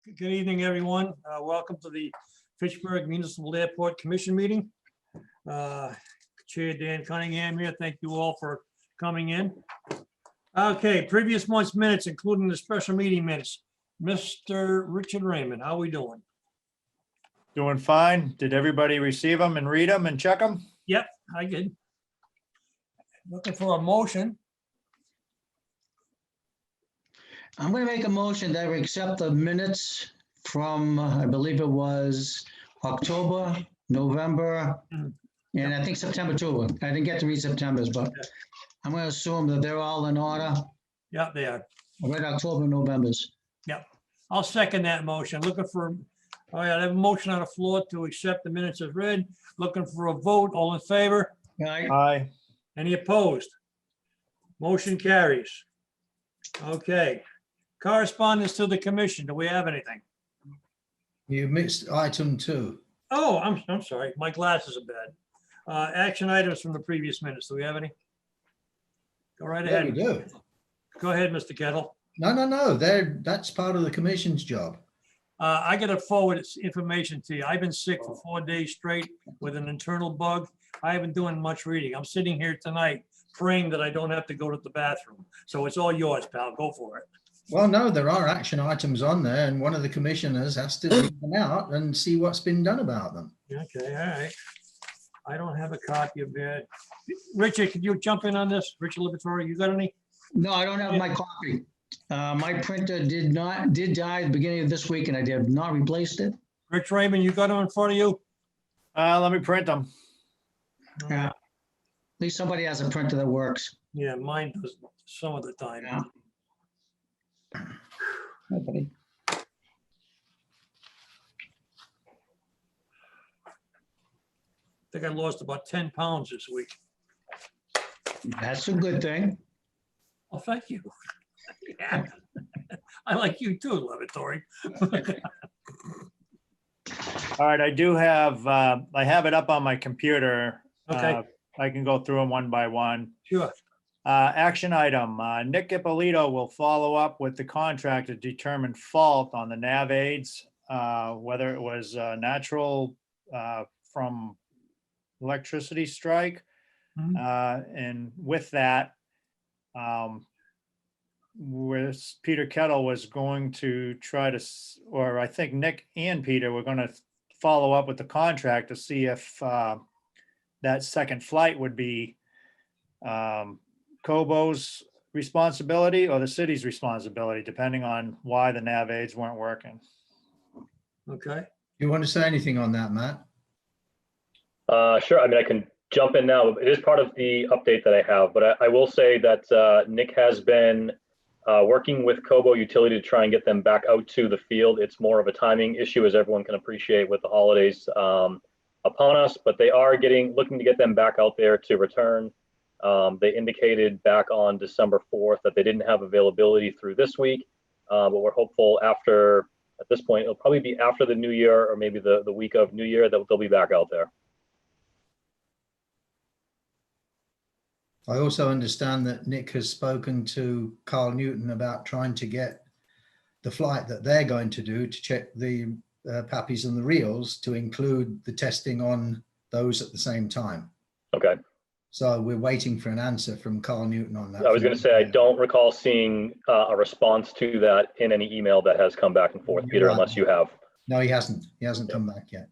Good evening, everyone. Welcome to the Fitchburg Municipal Airport Commission meeting. Chair Dan Cunningham here. Thank you all for coming in. Okay, previous month's minutes, including the special meeting minutes. Mr. Richard Raymond, how are we doing? Doing fine. Did everybody receive them and read them and check them? Yep, I did. Looking for a motion. I'm going to make a motion that we accept the minutes from, I believe it was October, November, and I think September too. I didn't get to read September's, but I'm going to assume that they're all in order. Yeah, they are. I read October, November's. I'll second that motion. Looking for, all right, I have a motion on the floor to accept the minutes as read. Looking for a vote. All in favor? Right? Aye. Any opposed? Motion carries. Okay. Correspondence to the commission. Do we have anything? You missed item 2. Oh, I'm sorry. My glasses are bad. Action items from the previous minutes. Do we have any? Go right Yeah, we ahead. do. Go ahead, Mr. Kettle. No. That's part of the commission's job. I gotta forward this information to you. I've been sick for 4 days straight with an internal bug. I haven't doing much reading. I'm sitting here tonight praying that I don't have to go to the bathroom. So it's all yours, pal. Go for it. Well, no, there are action items on there, and one of the commissioners has to read them out and see what's been done about them. Okay, all right. I don't have a copy of that. Richard, could you jump in on this? Richard Liberatore, you got any? No, I don't have my copy. My printer did die at the beginning of this week and I have not replaced it. Rich Raymond, you got them in front of you? Let me print them. Yeah. At least somebody has a printer that works. Yeah, mine does some of the time. Yeah. Nobody. I think I lost about 10 pounds this week. That's a good thing. Oh, thank you. Yeah. I like you too, Liberatore. All right, I do have, I have it up on my computer. Okay. I can go through them one by one. Sure. Action item, Nick Ippolito will follow up with the contractor to determine fault on the nav aids, whether it was natural from electricity strike. And with that, Peter Kettle was going to try to, or I think Nick and Peter were going to follow up with the contract to see if that second flight would be Cobo's responsibility or the city's responsibility, depending on why the nav aids weren't working. Okay. You want to say anything on that, Matt? Sure. I mean, I can jump in now. It is part of the update that I have, but I will say that Nick has been working with Cobo Utility to try and get them back out to the field. It's more of a timing issue, as everyone can appreciate, with the holidays upon us, but they are looking to get them back out there to return. They indicated back on December 4th that they didn't have availability through this week, but we're hopeful at this point, it'll probably be after the new year or maybe the week of New Year that they'll be back out there. I also understand that Nick has spoken to Carl Newton about trying to get the flight that they're going to do to check the Pappies and the Reals to include the testing on those at the same time. Okay. So we're waiting for an answer from Carl Newton on that. I was going to say, I don't recall seeing a response to that in any email that has come back and forth, Peter, Right. unless you have. No, he hasn't. He hasn't come back yet.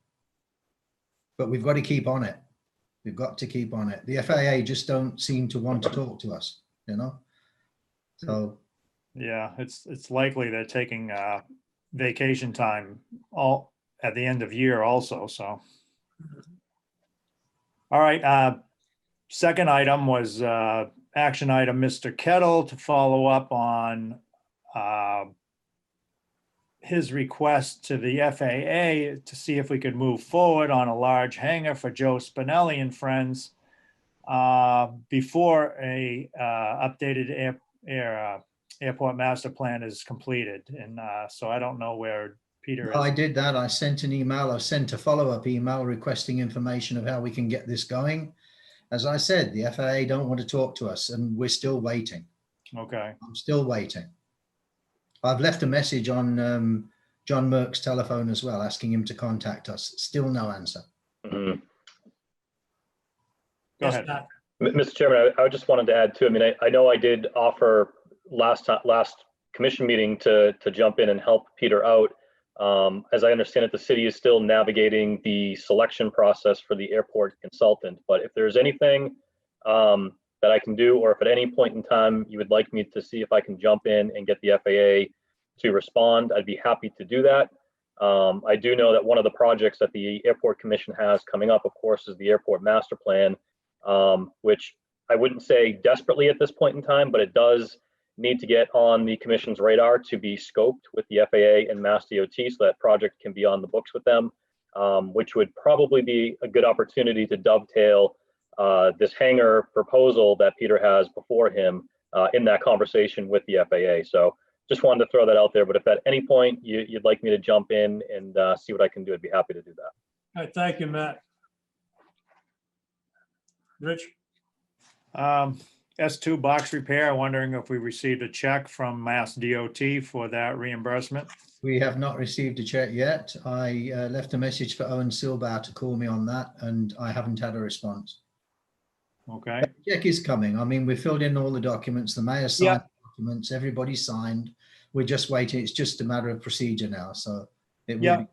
But we've got to keep on it. We've got to keep on it. The FAA just don't seem to want to talk to us, you know? So, Yeah, it's likely they're taking vacation time all at the end of year also, so. All right, second item was action item, Mr. Kettle to follow up on his request to the FAA to see if we could move forward on a large hangar for Joe Spinelli and friends before a updated airport master plan is completed. And so I don't know where Peter I is. did that. I sent an email. I sent a follow-up email requesting information of how we can get this going. As I said, the FAA don't want to talk to us and we're still waiting. Okay, I'm still waiting. I've left a message on John Merck's telephone as well, asking him to contact us. Still no answer. Mhm. Go Yes, ahead. Matt. Mr. Chairman, I just wanted to add too, I mean, I know I did offer last commission meeting to jump in and help Peter out. As I understand it, the city is still navigating the selection process for the airport consultant. But if there's anything that I can do, or if at any point in time you would like me to see if I can jump in and get the FAA to respond, I'd be happy to do that. I do know that one of the projects that the Airport Commission has coming up, of course, is the Airport Master Plan, which I wouldn't say desperately at this point in time, but it does need to get on the commission's radar to be scoped with the FAA and Mass DOT so that project can be on the books with them, which would probably be a good opportunity to dovetail this hangar proposal that Peter has before him in that conversation with the FAA. So just wanted to throw that out there, but if at any point you'd like me to jump in and see what I can do, I'd be happy to do that. All right, thank you, Matt. Rich? S2 box repair, wondering if we received a check from Mass DOT for that reimbursement. We have not received a check yet. I left a message for Owen Silbar to call me on that, and I haven't had a response. Okay, The check is coming. I mean, we filled in all the documents. The mayor signed the documents. Everybody signed. We're just waiting. It's just a matter of procedure now. So it will Yeah. be.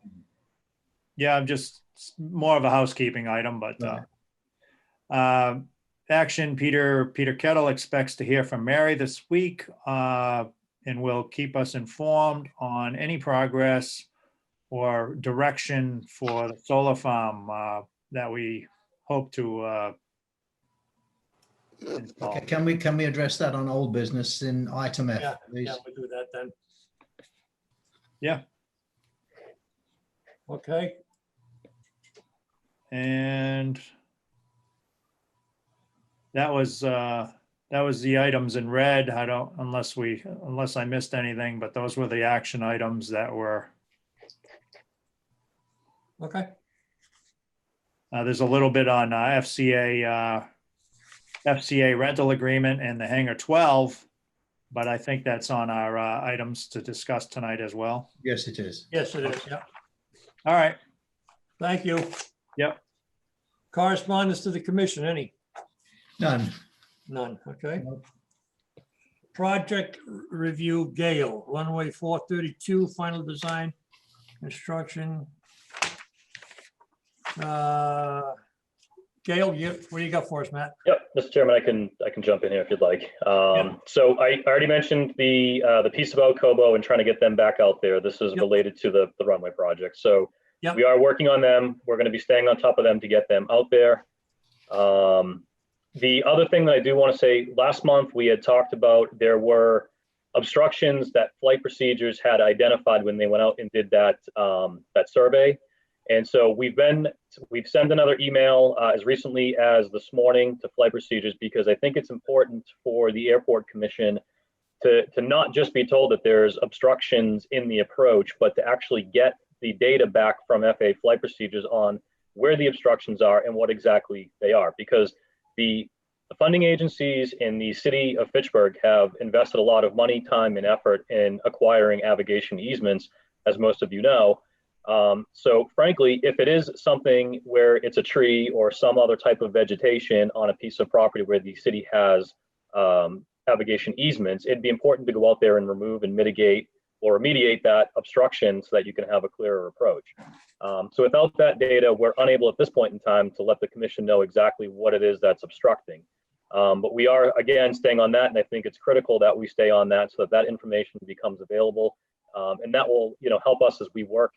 yeah, I'm just more of a housekeeping item, but action, Peter Kettle expects to hear from Mary this week and will keep us informed on any progress or direction for the solar farm that we hope to install. Okay, can we address that on old business in item F, Yeah, please? Yeah, we'll do that then. Yeah. Okay, And that was the items in red. I don't, unless I missed anything, but those were the action items that were, okay. there's a little bit on FCA rental agreement and the hangar 12, but I think that's on our items to discuss tonight as well. Yes, it is. Yes, it is, yeah. All right. Thank you. Yep. Correspondence to the commission, any? None. None, okay. Nope. Project review, Gale, runway 432, final design, construction. Gale, what do you got for us, Matt? Yep, Mr. Chairman, I can jump in here if you'd like. So I already mentioned the piece about Kobo and trying to get them back out there. This is Yep. related to the runway project. So Yep. we are working on them. We're going to be staying on top of them to get them out there. The other thing that I do want to say, last month we had talked about there were obstructions that flight procedures had identified when they went out and did that survey. And so we've sent another email as recently as this morning to flight procedures, because I think it's important for the Airport Commission to not just be told that there's obstructions in the approach, but to actually get the data back from FAA flight procedures on where the obstructions are and what exactly they are. Because the funding agencies in the city of Fitchburg have invested a lot of money, time, and effort in acquiring navigation easements, as most of you know. So frankly, if it is something where it's a tree or some other type of vegetation on a piece of property where the city has navigation easements, it'd be important to go out there and remove and mitigate or remediate that obstruction so that you can have a clearer approach. So without that data, we're unable at this point in time to let the commission know exactly what it is that's obstructing. But we are, again, staying on that, and I think it's critical that we stay on that so that that information becomes available. And that will, help us as we work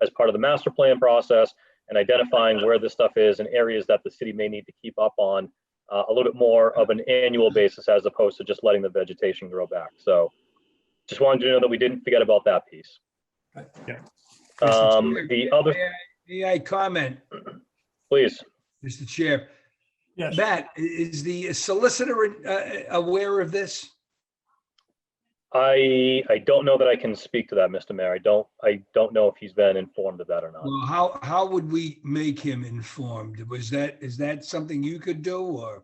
as part of the master plan process and identifying where this stuff is and areas that the city may need to keep up on a little bit more of an annual basis as opposed to just letting the vegetation grow back. So just wanted you to know that we didn't forget about that piece. The other, May I comment, please. Mr. Chair? Yes, Matt, is the solicitor aware of this? I don't know that I can speak to that, Mr. Mayor. I don't know if he's been informed of that or not. Well, how would we make him informed? Is that something you could do, or?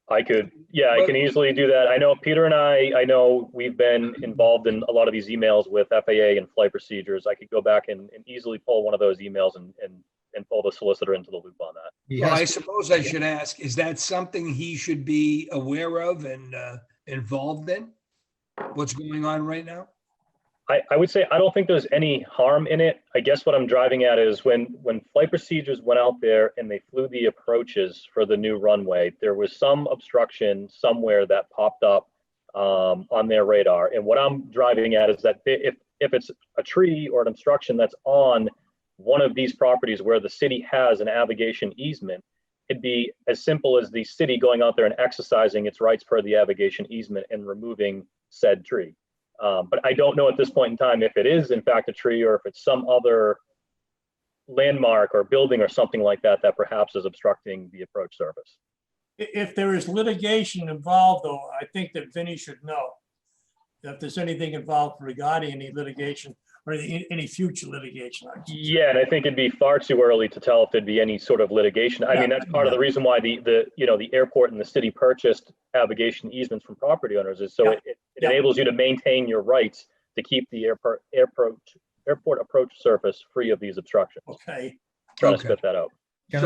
I could, yeah, I can easily do that. I know Peter and I know we've been involved in a lot of these emails with FAA and flight procedures. I could go back and easily pull one of those emails and pull the solicitor into the loop on that. He Well, has I suppose I should ask, is that something he should be aware of and involved in? What's going on right now? I would say I don't think there's any harm in it. I guess what I'm driving at is when flight procedures went out there and they flew the approaches for the new runway, there was some obstruction somewhere that popped up on their radar. And what I'm driving at is that if it's a tree or an obstruction that's on one of these properties where the city has an navigation easement, it'd be as simple as the city going out there and exercising its rights per the navigation easement and removing said tree. But I don't know at this point in time if it is in fact a tree or if it's some other landmark or building or something like that that perhaps is obstructing the approach surface. If there is litigation involved, though, I think that Vinnie should know that if there's anything involved regarding any litigation or any future litigation. Yeah, and I think it'd be far too early to tell if there'd be any sort of litigation. I mean, that's part of the reason why the airport and the city purchased navigation easements from property owners is so it enables you to maintain your rights to keep the airport approach surface free of these obstructions. Okay. Trying to Okay. spit that out. Can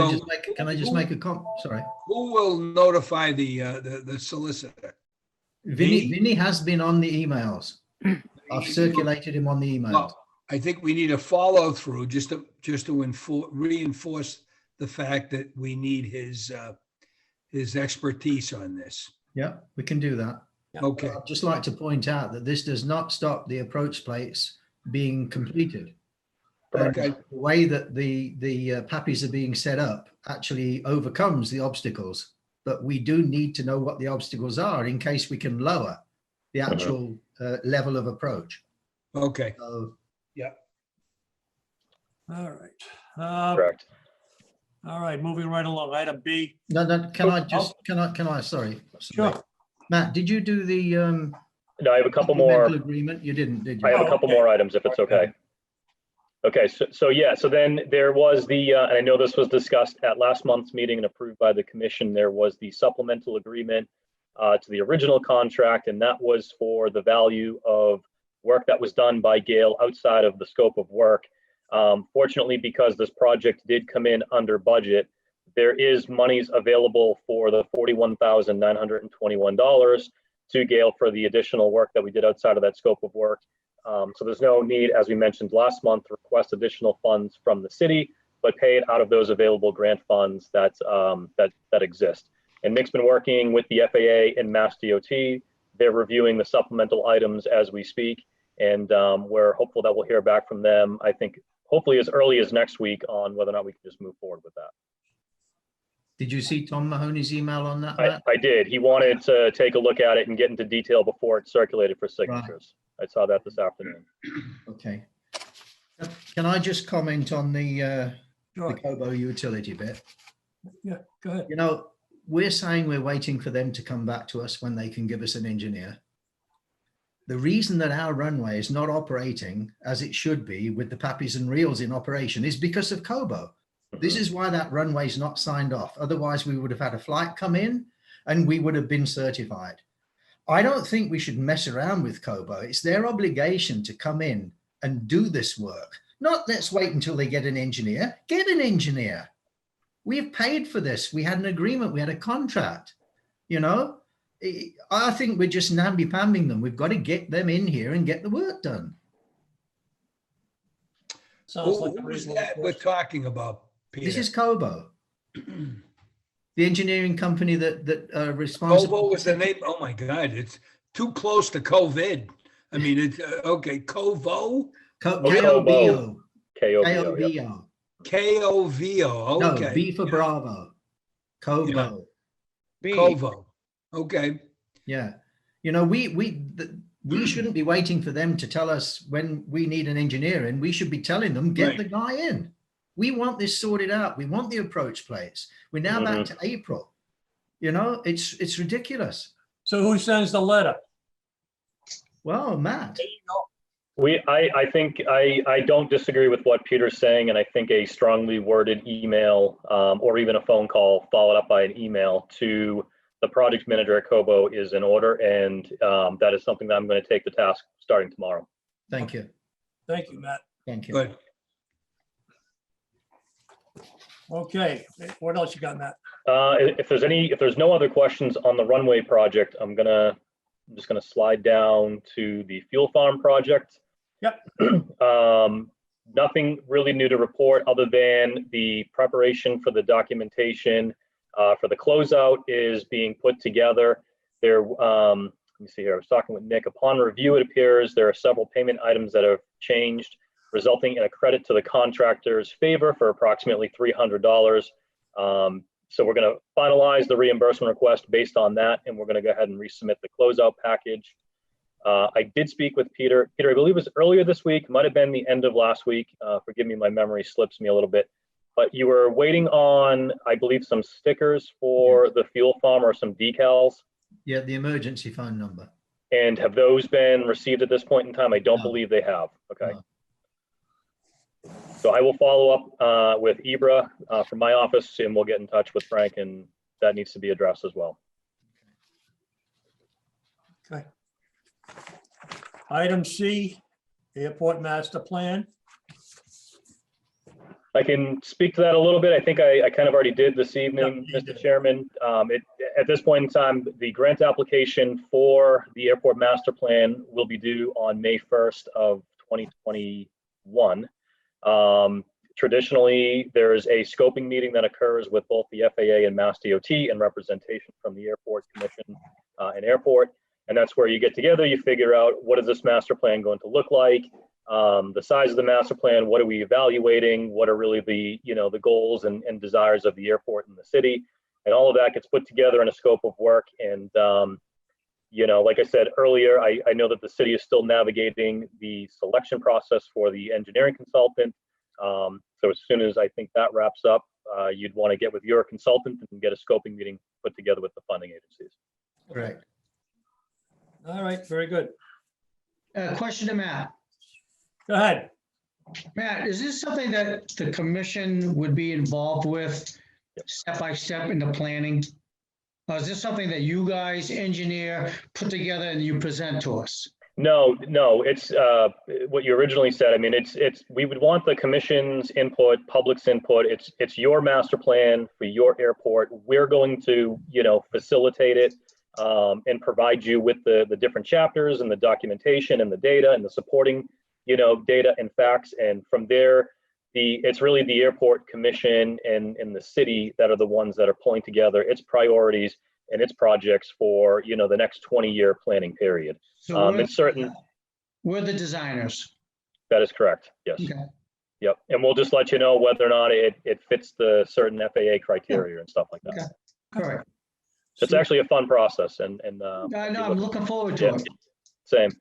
I just make a comment? Sorry. Who will notify the solicitor? Vinny has been on the emails. I've circulated him on the emails. Well, I think we need a follow through just to reinforce the fact that we need his expertise on this. Yeah, we can do that. Okay. I'd just like to point out that this does not stop the approach plates being completed. Okay. The way that the PAPIs are being set up actually overcomes the obstacles, but we do need to know what the obstacles are in case we can lower the actual level of approach. Okay. So, All right. Correct. All right, moving right along. Item B. no, can I, sorry. Sure. Matt, did you do the No, I have a couple more. supplemental agreement? You didn't, did you? I have a couple okay. more items if it's okay. Okay, so then there was and I know this was discussed at last month's meeting and approved by the commission, there was the supplemental agreement to the original contract, and that was for the value of work that was done by Gale outside of the scope of work. Fortunately, because this project did come in under budget, there is monies available for the $41,921 to Gale for the additional work that we did outside of that scope of work. So there's no need, as we mentioned last month, to request additional funds from the city, but pay it out of those available grant funds that exist. And Nick's been working with the FAA and Mass DOT. They're reviewing the supplemental items as we speak, and we're hopeful that we'll hear back from them, I think, hopefully as early as next week on whether or not we can just move forward with that. Did you see Tom Mahoney's email on that, Matt? I did. He wanted to take a look at it and get into detail before it's circulated for signatures. I saw that this afternoon. Okay. Can I just comment on the Sure. Kobo utility bit? Yeah, go ahead. You know, we're saying we're waiting for them to come back to us when they can give us an engineer. The reason that our runway is not operating as it should be with the PAPIs and reels in operation is because of Kobo. This is why that runway is not signed off. Otherwise, we would have had a flight come in and we would have been certified. I don't think we should mess around with Kobo. It's their obligation to come in and do this work. Not let's wait until they get an engineer. Get an engineer. We've paid for this. We had an agreement. We had a contract. You know, I think we're just namby-pambing them. We've got to get them in here and get the work done. Sounds Who like a is reasonable that we're question. talking about, Peter? This is Kobo, the engineering company that responsible. Kovo was the name. Oh my God, it's too close to COVID. I mean, it's okay. Kovo, KOBO. KOBO, yep. KOBO. Kovo. No, Okay, B for Bravo. Kobo. Kovo. Okay. Yeah. You know, we shouldn't be waiting for them to tell us when we need an engineer in. We should be telling them, get Right. the guy in. We want this sorted out. We want the approach plates. We're now back to April. You know, it's ridiculous. So who sends the letter? Well, Matt. There you go. I think I don't disagree with what Peter's saying, and I think a strongly worded email or even a phone call followed up by an email to the project manager at Kobo is in order, and that is something that I'm going to take the task starting tomorrow. Thank you. Thank you, Matt. Thank you. Good. Okay, what else you got, Matt? If there's no other questions on the runway project, I'm just gonna slide down to the fuel farm project. Yep. Nothing really new to report other than the preparation for the documentation for the closeout is being put together. Let me see here. I was talking with Nick. Upon review, it appears there are several payment items that have changed, resulting in a credit to the contractor's favor for approximately $300. So we're going to finalize the reimbursement request based on that, and we're going to go ahead and resubmit the closeout package. I did speak with Peter. Peter, I believe it was earlier this week, might have been the end of last week. Forgive me, my memory slips me a little bit. But you were waiting on, I believe, some stickers for the fuel farm or some decals. Yeah, the emergency phone number. And have those been received at this point in time? I don't No. believe they have. Okay. No. So I will follow up with Ibra from my office, and we'll get in touch with Frank, and that needs to be addressed as well. Okay. Item C, airport master plan. I can speak to that a little bit. I think I kind of already did this evening, Yeah, you Mr. did. Chairman. At this point in time, the grant application for the airport master plan will be due on May 1st of 2021. Traditionally, there's a scoping meeting that occurs with both the FAA and Mass DOT and representation from the Airport Commission and Airport. And that's where you get together, you figure out what is this master plan going to look like, the size of the master plan, what are we evaluating, what are really the, the goals and desires of the airport and the city. And all of that gets put together in a scope of work. And, like I said earlier, I know that the city is still navigating the selection process for the engineering consultant. So as soon as I think that wraps up, you'd want to get with your consultant and get a scoping meeting put together with the funding agencies. Correct. All right, very good. Question to Matt. Go ahead. Matt, is this something that the commission would be involved with step by step in the planning? Or is this something that you guys engineer, put together, and you present to us? No, it's what you originally said. I mean, we would want the commission's input, public's input. It's your master plan for your airport. We're going to, facilitate it and provide you with the different chapters and the documentation and the data and the supporting, data and facts. And from there, it's really the airport commission and the city that are the ones that are pulling together its priorities and its projects for, the next 20-year planning period. So It's certain. we're the designers. That is correct. Yes. Okay. Yep. And we'll just let you know whether or not it fits the certain FAA criteria and stuff like that. Okay. All right. It's actually a fun process and I know, I'm looking forward to Yeah. it. same.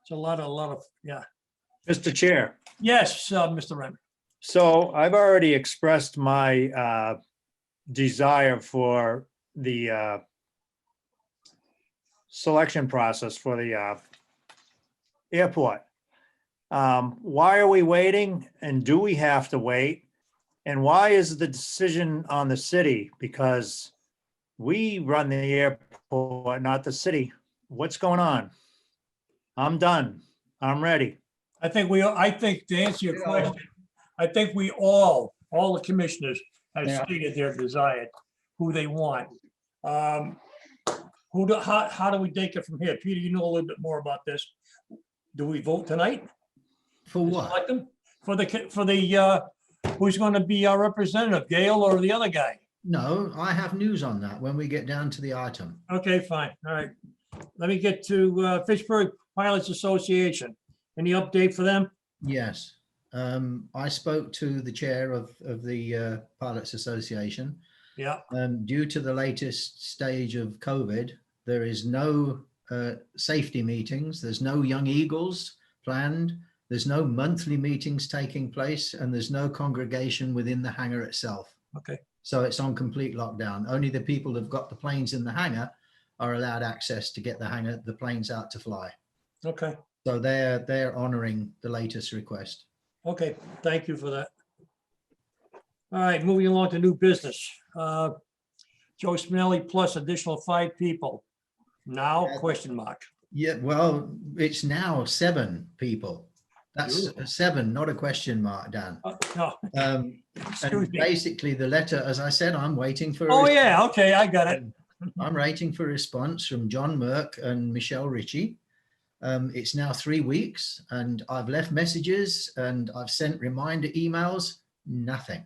It's a lot of, yeah. Mr. Chair, Yes, Mr. Renner. so I've already expressed my desire for the selection process for the airport. Why are we waiting, and do we have to wait? And why is the decision on the city? Because we run the airport, not the city. What's going on? I'm done. I'm ready. I think to answer your question, I think we all the commissioners have Yeah. stated their desire, who they want. How do we take it from here? Peter, you know a little bit more about this. Do we vote tonight? For to what? select them? For the who's going to be our representative, Gail or the other guy? No, I have news on that when we get down to the item. Okay, fine. All right. Let me get to Fitchburg Pilots Association. Any update for them? Yes. I spoke to the chair of the Pilots Association. Yeah, Due to the latest stage of COVID, there is no safety meetings. There's no Young Eagles planned. There's no monthly meetings taking place, and there's no congregation within the hangar itself. okay. So it's on complete lockdown. Only the people who've got the planes in the hangar are allowed access to get the planes out to fly. Okay, So they're honoring the latest request. okay. Thank you for that. All right, moving along to new business. Joe Spinelli plus additional 5 people. Now, Yeah. question mark. Yeah, well, it's now 7 people. That's Beautiful. 7, not a question mark, Dan. No, excuse And me. basically the letter, as I said, I'm waiting for. a Oh, response. yeah, okay, I got it. I'm waiting for a response from John Merck and Michelle Ritchie. It's now 3 weeks and I've left messages and I've sent reminder emails, nothing.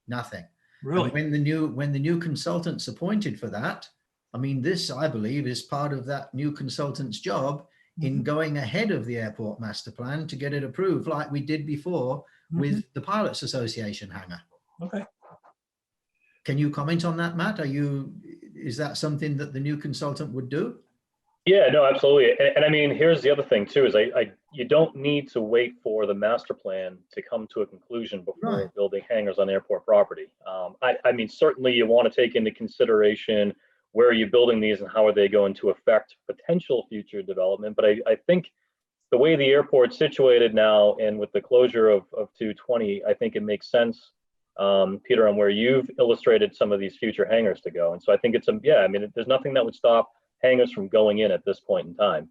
Nothing. And Really? when the new consultant's appointed for that, I mean, this, I believe, is part of that new consultant's job in going ahead of the airport master plan to get it approved, like we did before with the Pilots Association hangar. Okay. Can you comment on that, Matt? Is that something that the new consultant would do? Yeah, no, absolutely. And I mean, here's the other thing too, is you don't need to wait for the master plan to come to a conclusion before Right. building hangars on airport property. I mean, certainly you want to take into consideration where are you building these and how are they going to affect potential future development. But I think the way the airport's situated now and with the closure of 220, I think it makes sense, Peter, on where you've illustrated some of these future hangars to go. And so I think it's yeah, I mean, there's nothing that would stop hangars from going in at this point in time.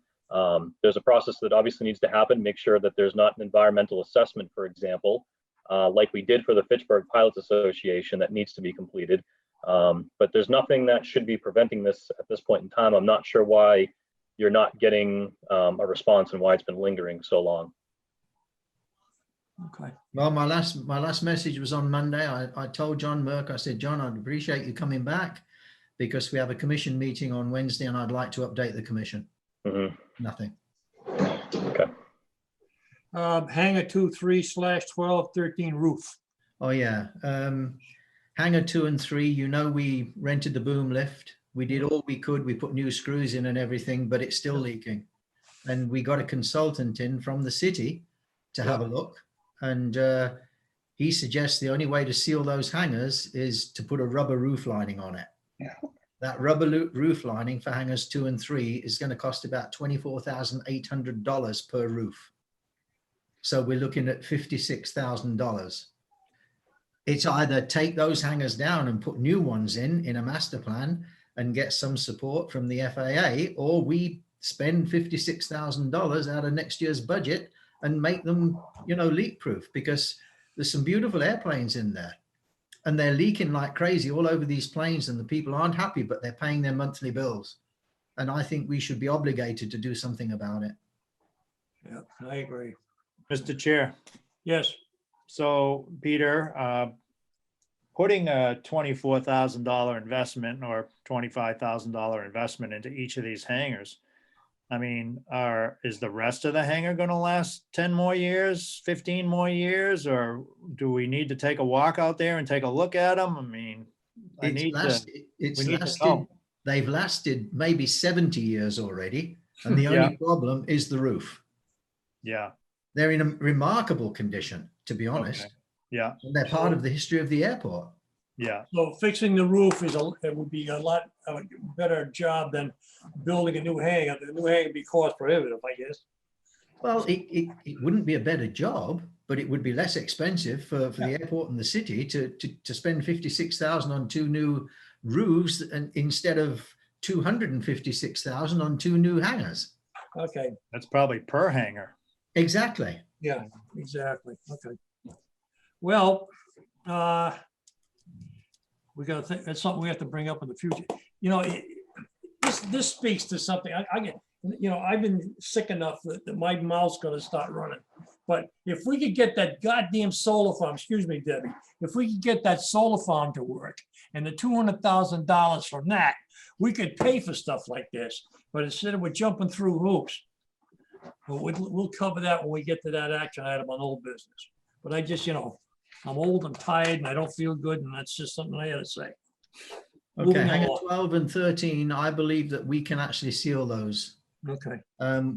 There's a process that obviously needs to happen, make sure that there's not an environmental assessment, for example, like we did for the Fitchburg Pilots Association that needs to be completed. But there's nothing that should be preventing this at this point in time. I'm not sure why you're not getting a response and why it's been lingering so long. Okay. Well, my last message was on Monday. I told John Merck, I said, John, I'd appreciate you coming back because we have a commission meeting on Wednesday and I'd like to update the commission. Nothing. Okay. Hangar 23/12/13 roof. Oh yeah. Hangar 2 and 3, you know, we rented the boom lift. We did all we could. We put new screws in and everything, but it's still leaking. And we got a consultant in from the city to have a look. And he suggests the only way to seal those hangars is to put a rubber roof lining on it. Yeah. That rubber roof lining for hangars 2 and 3 is going to cost about $24,800 per roof. So we're looking at $56,000. It's either take those hangars down and put new ones in a master plan and get some support from the FAA, or we spend $56,000 out of next year's budget and make them, you know, leak proof, because there's some beautiful airplanes in there and they're leaking like crazy all over these planes and the people aren't happy, but they're paying their monthly bills. And I think we should be obligated to do something about it. Yeah, I agree. Mr. Chair. Yes. So, Peter, putting a $24,000 investment or $25,000 investment into each of these hangars, I mean, is the rest of the hangar going to last 10 more years, 15 more years, or do we need to take a walk out there and take a look at them? I mean, They've lasted maybe 70 years already. And the only problem is the roof. Yeah. They're in a remarkable condition, to be honest. Okay. Yeah. And they're part of the history of the airport. Yeah. So fixing the roof it would be a lot better job than building a new hangar. The new hangar would be cost prohibitive, I guess. Well, it wouldn't be a better job, but it would be less expensive for the airport and the city to spend $56,000 on 2 new roofs and instead of $256,000 on 2 new hangars. Okay. That's probably per hangar. Exactly. Yeah, exactly. Okay. Well, we got to think, that's something we have to bring up in the future. You know, this speaks to something. I get, you know, I've been sick enough that my mouth's going to start running. But if we could get that goddamn solar farm, excuse me, Debbie, if we could get that solar farm to work and the $200,000 from that, we could pay for stuff like this. But instead of we're jumping through hoops, we'll cover that when we get to that action item on old business. But I just, you know, I'm old, I'm tired, and I don't feel good, and that's just something I had to say. Okay, Moving hangar along. 12 and 13, I believe that we can actually seal those. Okay.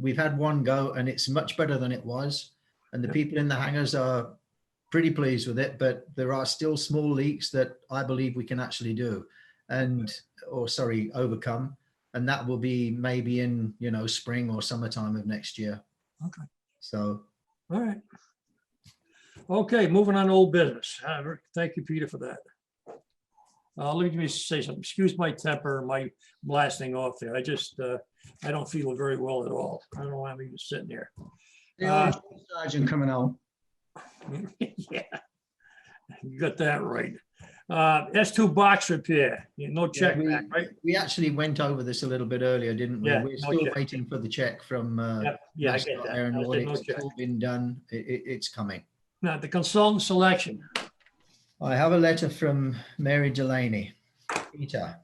We've had one go and it's much better than it was. And the people in the hangars are pretty pleased with it, but there are still small leaks that I believe we can actually do overcome. And that will be maybe in, you know, spring or summertime of next year. Okay. So. All right. Okay, moving on to old business. Thank you, Peter, for that. Let me just say something. Excuse my temper, my blasting off there. I just, I don't feel very well at all. I don't know why I'm even sitting there. The old sergeant coming out. Yeah, you got that right. S2 box repair, no check we, back, right? we actually went over this a little bit earlier, didn't we? Yeah, We're no still check. waiting for the check from Yeah, I get Mascot that. I said Aeronautics. no It's check. all been done. It's coming. Now, the consultant selection. I have a letter from Mary Delaney. Peter,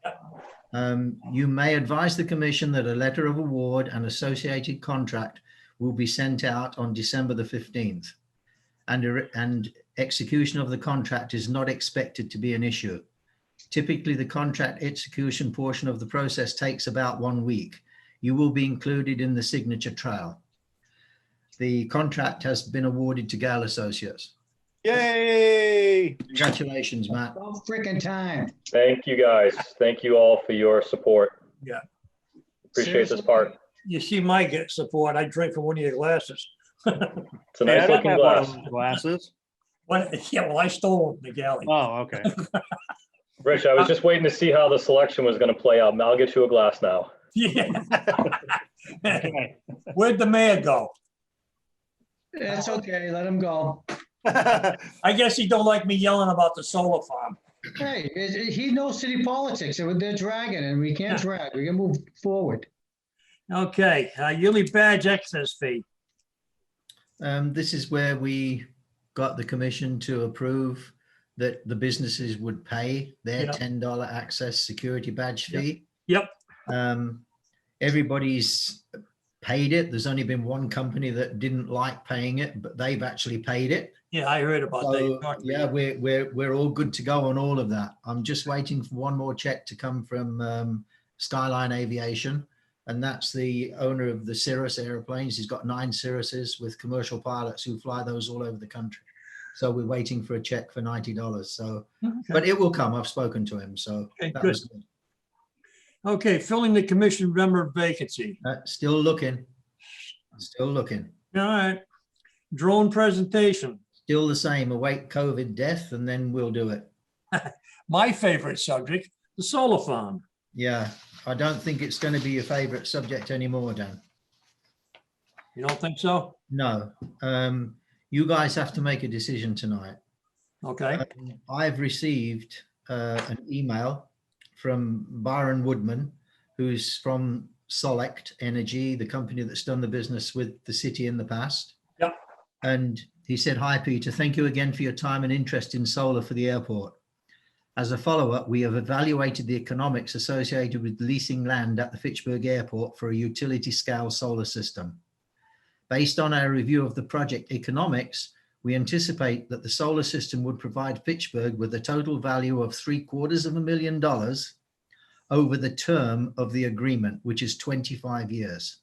you may advise the commission that a letter of award and associated contract will be sent out on December the 15th. And execution of the contract is not expected to be an issue. Typically, the contract execution portion of the process takes about 1 week. You will be included in the signature trail. The contract has been awarded to Gale Associates. Yay! Congratulations, Matt. About freaking time. Thank you, guys. Thank you all for your support. Yeah. Appreciate this part. You see my get support. I drink from one of your glasses. It's a Hey, I nice don't looking have one of glass. those glasses. What? Yeah, well, I stole them, the galley. Oh, okay. Rich, I was just waiting to see how the selection was going to play out. I'll get you a glass now. Yeah. Okay. Where'd the mayor go? It's okay, let him go. I guess he don't like me yelling about the solar farm. Hey, he knows city politics, and they're dragging, and we can't drag, we can move forward. Okay, yearly badge excess fee. This is where we got the commission to approve that the businesses would pay their Yep. $10 access security badge Yep. fee. Yep. Everybody's paid it. There's only been one company that didn't like paying it, but they've actually paid it. Yeah, I heard about that. You So talked to me. yeah, we're all good to go on all of that. I'm just waiting for one more check to come from Skyline Aviation. And that's the owner of the Cirrus airplanes. He's got 9 Cirruses with commercial pilots who fly those all over the country. So we're waiting for a check for $90. So, Okay. but it will come. I've spoken to him. So Okay, that good. was good. Okay, filling the commission member vacancy. Still looking. Still looking. All right. Drone presentation. Still the same. Await COVID death, and then we'll do it. My favorite subject, the solar farm. Yeah, I don't think it's going to be your favorite subject anymore, Dan. You don't think so? No. You guys have to make a decision tonight. Okay, I've received an email from Byron Woodman, who's from Select Energy, the company that's done the business with the city in the past. Yep. And he said, "Hi, Peter. Thank you again for your time and interest in solar for the airport. As a follow-up, we have evaluated the economics associated with leasing land at the Fitchburg Airport for a utility scale solar system. Based on our review of the project economics, we anticipate that the solar system would provide Fitchburg with a total value of $750,000 over the term of the agreement, which is 25 years.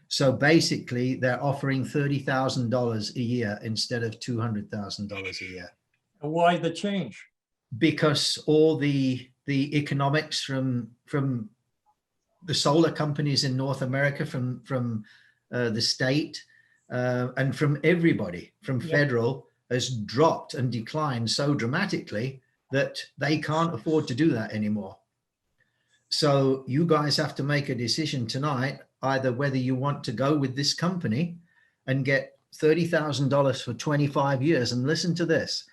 So basically, they're offering $30,000 a year instead of $200,000 a year. and why the change? Because all the economics from the solar companies in North America, from the state, and from everybody, from Yep. federal, has dropped and declined so dramatically that they can't afford to do that anymore. So you guys have to make a decision tonight, either whether you want to go with this company and get $30,000 for 25 years. And listen to this.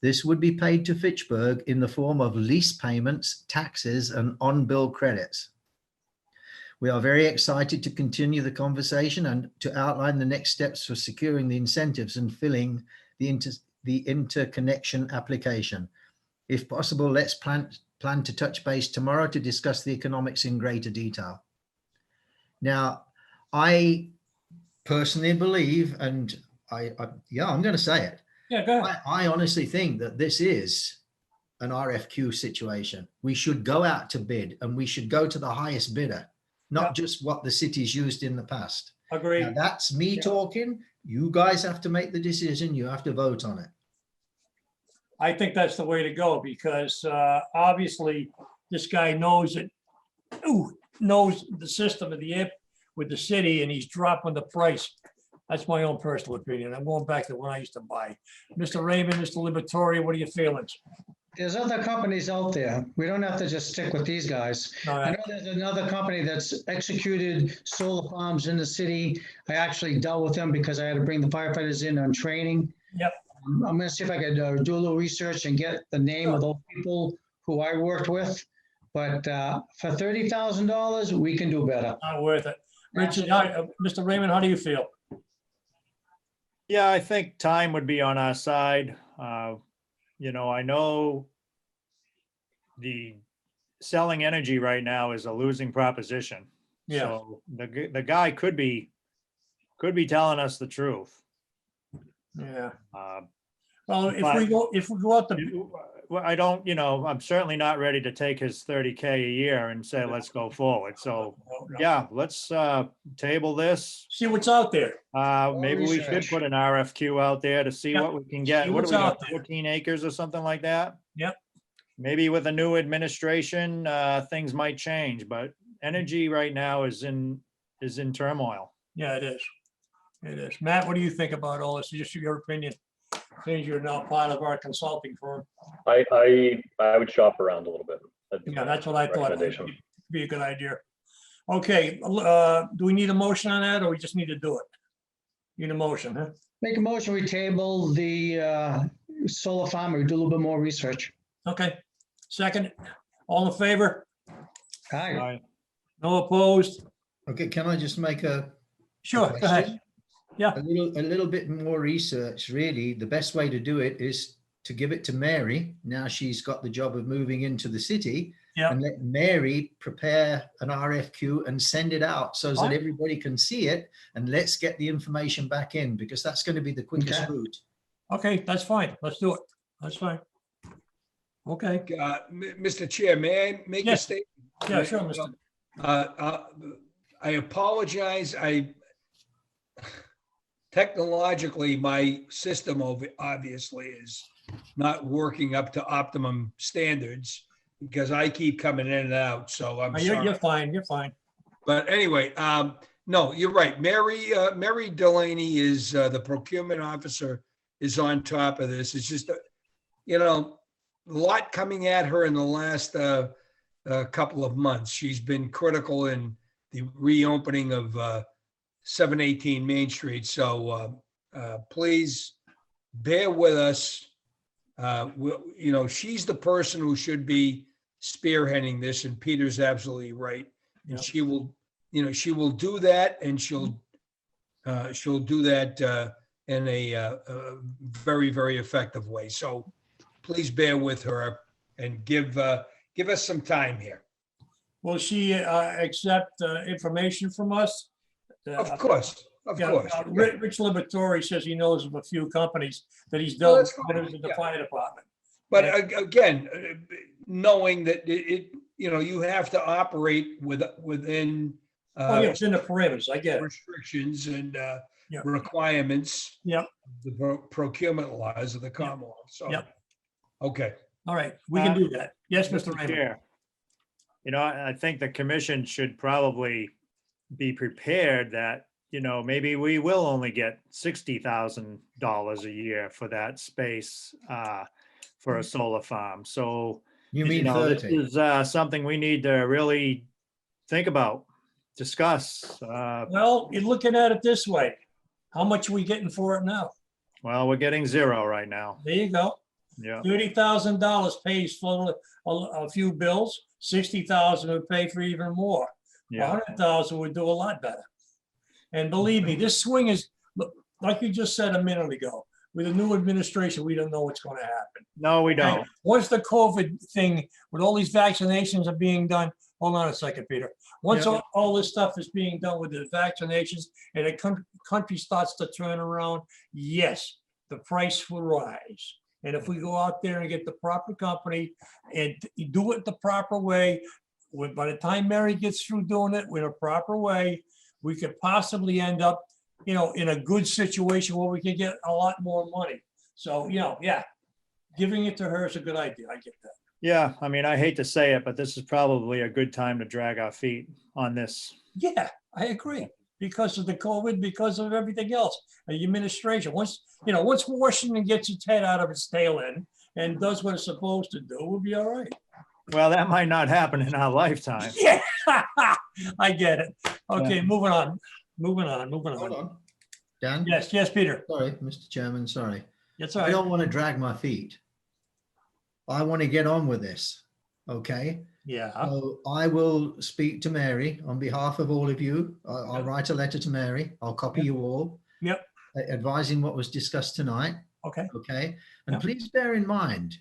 This would be paid to Fitchburg in the form of lease payments, taxes, and on-bill credits. We are very excited to continue the conversation and to outline the next steps for securing the incentives and filling the interconnection application. If possible, let's plan to touch base tomorrow to discuss the economics in greater detail. Now, I personally believe, and I'm going to say it. Yeah, go ahead. I honestly think that this is an RFQ situation. We should go out to bid and we should go to the highest bidder, not Yeah. just what the city's used in the past. Agree. Now, that's me Yeah. talking. You guys have to make the decision. You have to vote on it. I think that's the way to go because obviously this guy knows it, knows the system of the air with the city and he's dropping the price. That's my own personal opinion. I'm going back to when I used to buy. Mr. Raymond, Mr. Liberatore, what are your feelings? There's other companies out there. We don't have to just stick with these guys. No, I know there's another company that's executed solar farms in the city. I actually dealt with them because I had to bring the firefighters in on training. Yep. I'm gonna see if I could do a little research and get the name of those people who I worked with. But for $30,000, we can do better. Not worth it. Richard, Mr. Raymond, how do you feel? Yeah, I think time would be on our side. You know, I know the selling energy right now is a losing proposition. Yeah. So the guy could be telling us the truth. Yeah. Uh, Well, if But- we go out the, Well, I don't, you know, I'm certainly not ready to take his 30K a year and say, let's go forward. So, yeah, let's table this. see what's out there. Maybe we should research. put an RFQ out there to see Yep. what we can get. See What what's do we out got, there. 14 acres or something like that? Yep. Maybe with a new administration, things might change, but energy right now is in turmoil. Yeah, it is. It is. Matt, what do you think about all this? Just your opinion. Since you're now part of our consulting firm. I would shop around a little bit. That'd be Yeah, my that's what I thought. recommendation. Be a good idea. Okay, do we need a motion on that or we just need to do it? Need a motion, huh? Make a motion, we table the solar farm, we do a little bit more research. Okay. Second, all in favor? Hi, No opposed? Okay, can I just make a Sure, go ahead. question? Yeah. A little bit more research, really. The best way to do it is to give it to Mary. Now she's got the job of moving into the city. Yeah. And let Mary prepare an RFQ and send it out so that Fine. everybody can see it. And let's get the information back in because that's going to be the quickest Okay. route. Okay, that's fine. Let's do it. That's fine. Okay, Mr. Chair, may I make a Yes. statement? yeah, sure, Mr. I apologize. Technologically, my system obviously is not working up to optimum standards because I keep coming in and out, so I'm You're sorry. fine, you're fine. But anyway, no, you're right. Mary Delaney is, the procurement officer is on top of this. It's just, a lot coming at her in the last couple of months. She's been critical in the reopening of 718 Main Street. So please bear with us. She's the person who should be spearheading this, and Peter's absolutely right. And Yep. she will do that, and she'll do that in a very, very effective way. So please bear with her and give us some time here. Will she accept information from us? Of course, of Yeah, course. Rich Liberatore says he knows of a few companies that he's Well, dealt that's with fine, in the yeah. fire department. But again, knowing that you have to operate within Oh, yeah, it's in the parameters, I get it. restrictions and Yep. requirements. Yep. The procurement laws of the Commonwealth. So, Yep. okay. All right, we can do that. Yes, Mr. Raymond. Chair, I think the commission should probably be prepared that, maybe we will only get $60,000 a year for that space for a solar farm. So, You mean this 30? is something we need to really think about, discuss. Well, you're looking at it this way. How much are we getting for it now? Well, we're getting zero right now. There you go. Yeah. $30,000 pays for a few bills. 60,000 would pay for even more. Yeah. 100,000 would do a lot better. And believe me, this swing is, look, like you just said a minute ago, with a new administration, we don't know what's going to happen. No, we don't. Once the COVID thing, with all these vaccinations are being done, hold on a second, Peter. Once Yeah. all this stuff is being done with the vaccinations and the country starts to turn around, yes, the price will rise. And if we go out there and get the proper company and do it the proper way, by the time Mary gets through doing it in a proper way, we could possibly end up, in a good situation where we can get a lot more money. So, yeah, giving it to her is a good idea. I get that. Yeah, I hate to say it, but this is probably a good time to drag our feet on this. Yeah, I agree. Because of the COVID, because of everything else, the administration. Once Washington gets its head out of its tail end and does what it's supposed to do, we'll be all right. Well, that might not happen in our lifetime. Yeah, I get it. Okay, Yeah. moving on. Moving Hold on. on. Dan? Yes, Peter. Sorry, Mr. Chairman, sorry. That's all I right. don't want to drag my feet. I want to get on with this, okay? Yeah, So I will speak to Mary on behalf of all of you. I'll write a letter to Mary. I'll copy you all. Yep. Advising what was discussed tonight, okay. okay? And Yep. please bear in mind,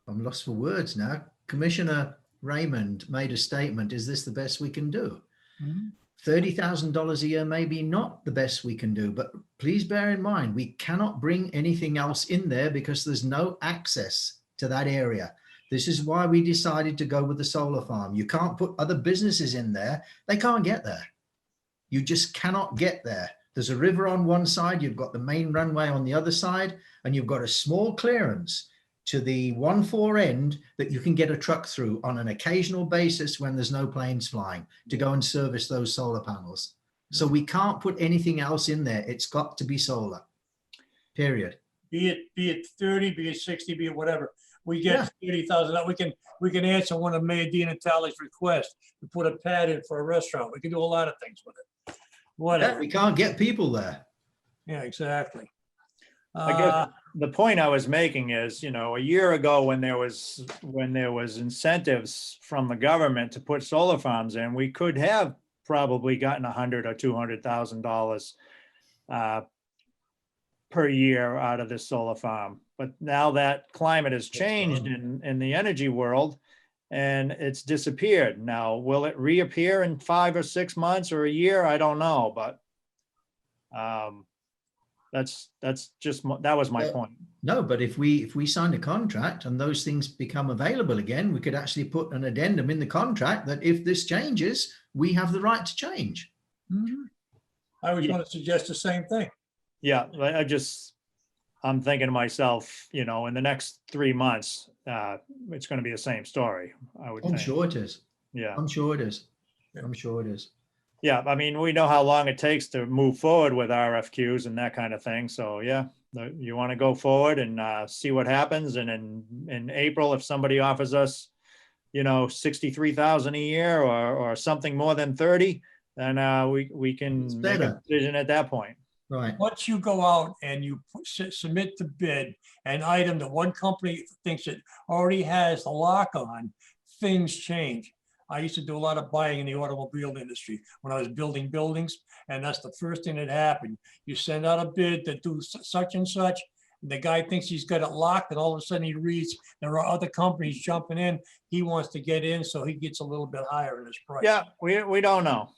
I'm lost for words now. Commissioner Raymond made a statement, is this the best we can do? Mhm. $30,000 a year may be not the best we can do, but please bear in mind, we cannot bring anything else in there because there's no access to that area. This is why we decided to go with the solar farm. You can't put other businesses in there. They can't get there. You just cannot get there. There's a river on one side, you've got the main runway on the other side, and you've got a small clearance to the 1-4 end that you can get a truck through on an occasional basis when there's no planes flying to go and service those solar panels. So we can't put anything else in there. It's got to be solar, period. Be it 30, be it 60, be it whatever. We Yeah. get 30,000. We can answer one of Mayor Di Natale's requests to put a pad in for a restaurant. We can do a lot of things with it. Yeah, Whatever. we can't get people there. Yeah, exactly. I guess the point I was making is, a year ago when there was incentives from the government to put solar farms in, we could have probably gotten $100,000 or $200,000 per year out of this solar farm. But now that climate has changed in the energy world and it's disappeared. Now, will it reappear in 5 or 6 months or a year? I don't know, but that was my Yeah. point. No, but if we sign a contract and those things become available again, we could actually put an addendum in the contract that if this changes, we have the right to change. Mhm. I was Yeah. going to suggest the same thing. Yeah, I'm thinking to myself, in the next 3 months, it's going to be the same story, I would I'm think. sure it is. Yeah. I'm sure it is. I'm sure it is. Yeah, I mean, we know how long it takes to move forward with RFQs and that kind of thing. So yeah, you want to go forward and see what happens. And in April, if somebody offers us, 63,000 a year or something more than 30, then we can It's make a better. decision at that point. Right. Once you go out and you submit the bid, an item that one company thinks it already has the lock on, things change. I used to do a lot of buying in the automobile industry when I was building buildings, and that's the first thing that happened. You send out a bid to do such and such, and the guy thinks he's got it locked, and all of a sudden he reads there are other companies jumping in. He wants to get in, so he gets a little bit higher in his price. Yeah, we don't know.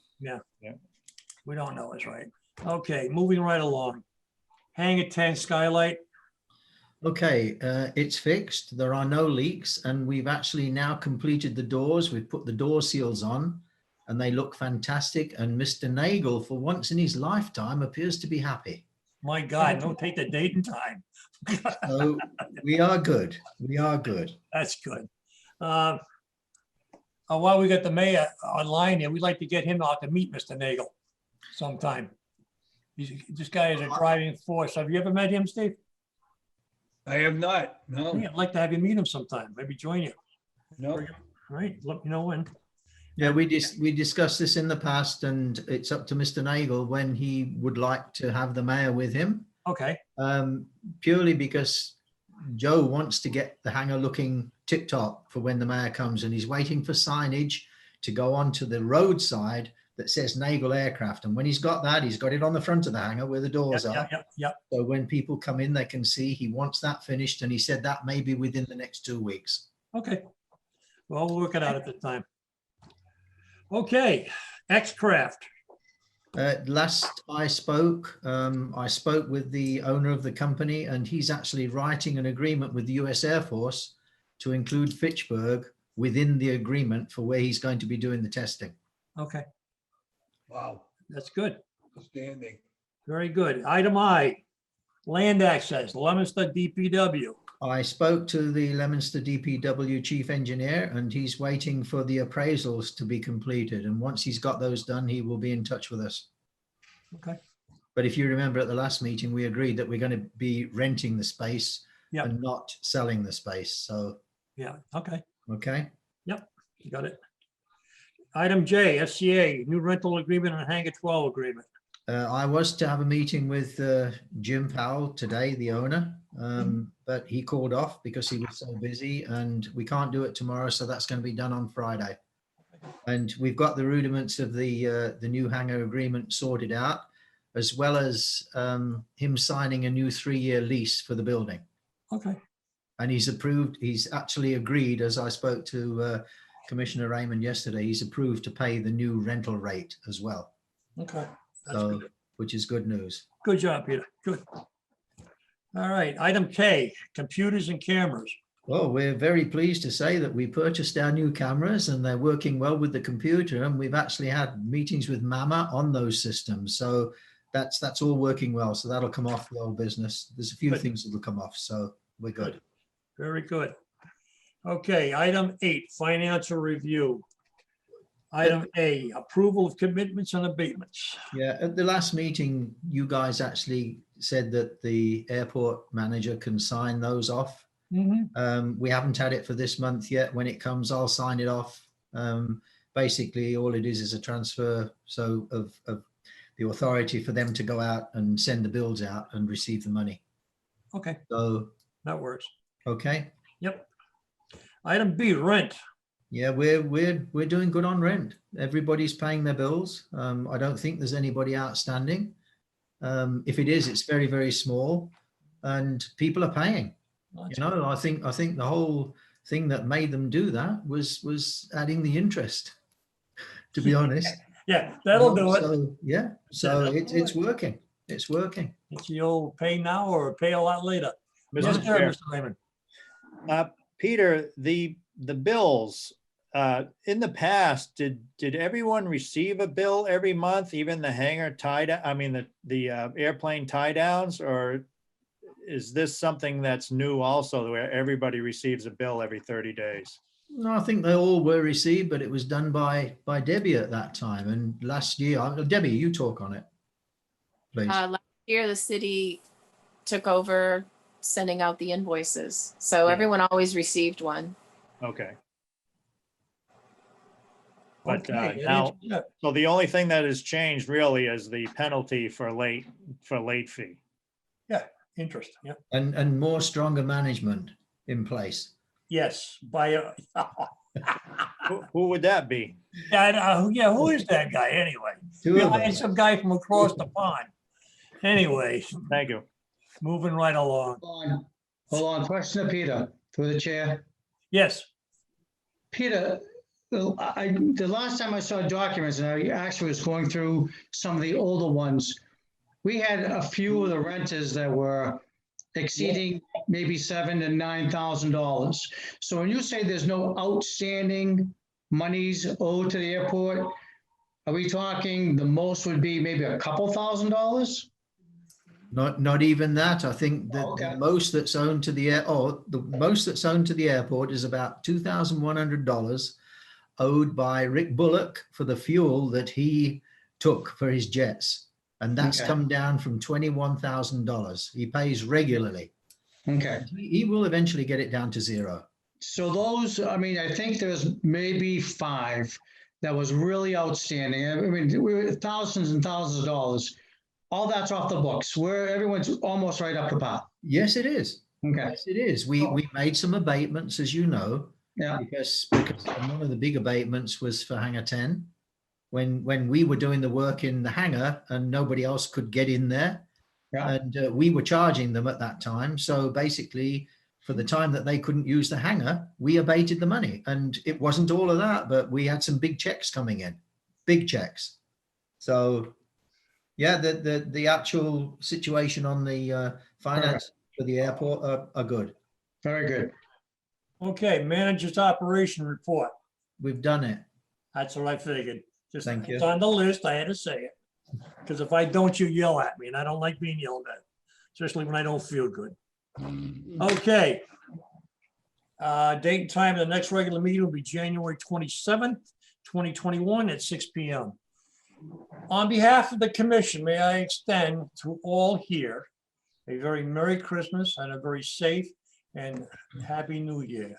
We don't know, is right. Okay, moving right along. Hangar 10 skylight. Okay, it's fixed. There are no leaks, and we've actually now completed the doors. We've put the door seals on, and they look fantastic. And Mr. Nagel, for once in his lifetime, appears to be happy. My God, don't take the date and time. So we are good. We are good. That's good. While we got the mayor online here, we'd like to get him out to meet Mr. Nagel sometime. This guy is a driving force. Have you ever met him, Steve? I have not, no, Yeah, I'd like to have you meet him sometime, maybe join you. no. All right, let me know when. Yeah, we discussed this in the past, and it's up to Mr. Nagel when he would like to have the mayor with him. Okay, Purely because Joe wants to get the hangar looking tip top for when the mayor comes, and he's waiting for signage to go onto the roadside that says Nagel Aircraft. And when he's got that, he's got it on the front of the hangar where the doors are. yeah. So when people come in, they can see he wants that finished. And he said that may be within the next 2 weeks. Okay. Well, we'll work it out at the time. Okay, X-Craft. Last I spoke with the owner of the company, and he's actually writing an agreement with the US Air Force to include Fitchburg within the agreement for where he's going to be doing the testing. Okay, Wow, that's good. outstanding. Very good. Item I, land access, Leominster DPW. I spoke to the Leominster DPW chief engineer, and he's waiting for the appraisals to be completed. And once he's got those done, he will be in touch with us. Okay. But if you remember at the last meeting, we agreed that we're going to be renting the space Yep. and not selling the space. So, Yeah, okay, okay. you got it. Item J, FCA, new rental agreement and Hangar 12 agreement. I was to have a meeting with Jim Powell today, the owner, but he called off because he was so busy and we can't do it tomorrow. So that's going to be done on Friday. And we've got the rudiments of the new hangar agreement sorted out, as well as him signing a new 3-year lease for the building. Okay, And he's approved, he's actually agreed, as I spoke to Commissioner Raymond yesterday, he's approved to pay the new rental rate as well. okay. That's So, good. which is good news. Good job, Peter. Good. All right, item K, computers and cameras. Well, we're very pleased to say that we purchased our new cameras and they're working well with the computer, and we've actually had meetings with Mama on those systems. So that's all working well. So that'll come off the old business. There's a few Good. things that will come off. So we're good. Very good. Okay, item 8, financial review. Item A, approval of commitments and abatements. Yeah, at the last meeting, you guys actually said that the airport manager can sign those off. We haven't had it for this month yet. When it comes, I'll sign it off. Basically, all it is a transfer of the authority for them to go out and send the bills out and receive the money. Okay, So, that works. okay. Yep. Item B, rent. Yeah, we're doing good on rent. Everybody's paying their bills. I don't think there's anybody outstanding. If it is, it's very, very small, and people are paying. That's You know, I think the whole thing that made them do that was adding the interest. To be honest, Yeah, that'll do it. So, yeah, so That'll do it's it. working. It's working. It's the old pay now or pay a lot later. Yes, Mr. sir, Chair, Mr. Raymond. Peter, the bills, in the past, did everyone receive a bill every month, even the hangar the airplane tie downs, or is this something that's new also, where everybody receives a bill every 30 days? No, I think they all were received, but it was done by Debbie at that time. And last year, Debbie, you talk on it, please. Last year, the city took over sending out the invoices. So Yeah. everyone always received one. Okay. But Okay, that now, answers that. so the only thing that has changed really is the penalty for late fee. Interest, yeah. And more stronger management in place. Yes, by a, Who would that be? yeah, who is that guy anyway? Two We of hired them. some guy from across the pond. Anyway, Thank you. moving right along. Hold on, question to Peter, through the chair. Yes, Peter, the last time I saw documents, and I actually was going through some of the older ones, we had a few of the renters that were exceeding maybe $7,000 to $9,000. So when you say there's no outstanding monies owed to the airport, are we talking the most would be maybe a couple $1,000s? Not even that. I think that Okay. the most that's owed to the most that's owed to the airport is about $2,100 owed by Rick Bullock for the fuel that he took for his jets. And that's Okay. come down from $21,000. He pays regularly. Okay. He will eventually get it down to zero. So those, I mean, I think there's maybe 5 that was really outstanding. I mean, we were thousands and thousands of dollars. All that's off the books, where everyone's almost right up to par. Yes, it is. Okay, Yes, it is. We made some abatements, as you know, yeah, because one of the big abatements was for Hangar 10. When we were doing the work in the hangar and nobody else could get in there. Yeah. And we were charging them at that time. So basically, for the time that they couldn't use the hangar, we abated the money. And it wasn't all of that, but we had some big checks coming in, big checks. So yeah, the actual situation on the finance for the airport are good. very good. okay, manager's operation report. We've done it. That's what I figured. Just, Thank you. it's on the list, I had to say it. Because if I don't, you yell at me, and I don't like being yelled at, especially when I don't feel good. Okay. Date and time of the next regular meeting will be January 27th, 2021 at 6 PM. On behalf of the commission, may I extend to all here a very Merry Christmas and a very safe and Happy New Year.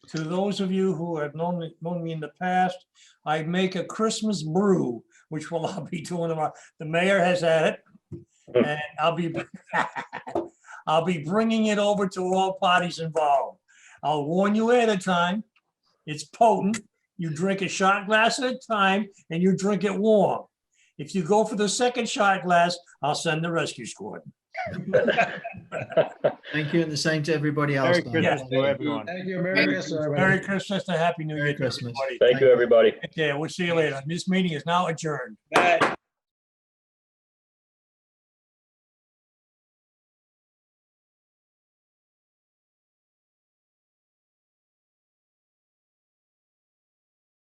To those of you who have known me in the past, I make a Christmas brew, which will I'll be doing tomorrow. The mayor has had it. And I'll be bringing it over to all parties involved. I'll warn you ahead of time. It's potent. You drink a shot glass at a time and you drink it warm. If you go for the second shot glass, I'll send the rescue squad. Thank you, and the same to everybody else. Merry Dan. Christmas Thank to you. everyone. Thank you. Merry Christmas, everybody. Merry Christmas and Happy New Year Merry to Christmas. everybody. Thank you, everybody. Yeah, we'll see you later. This meeting is now adjourned. Matt.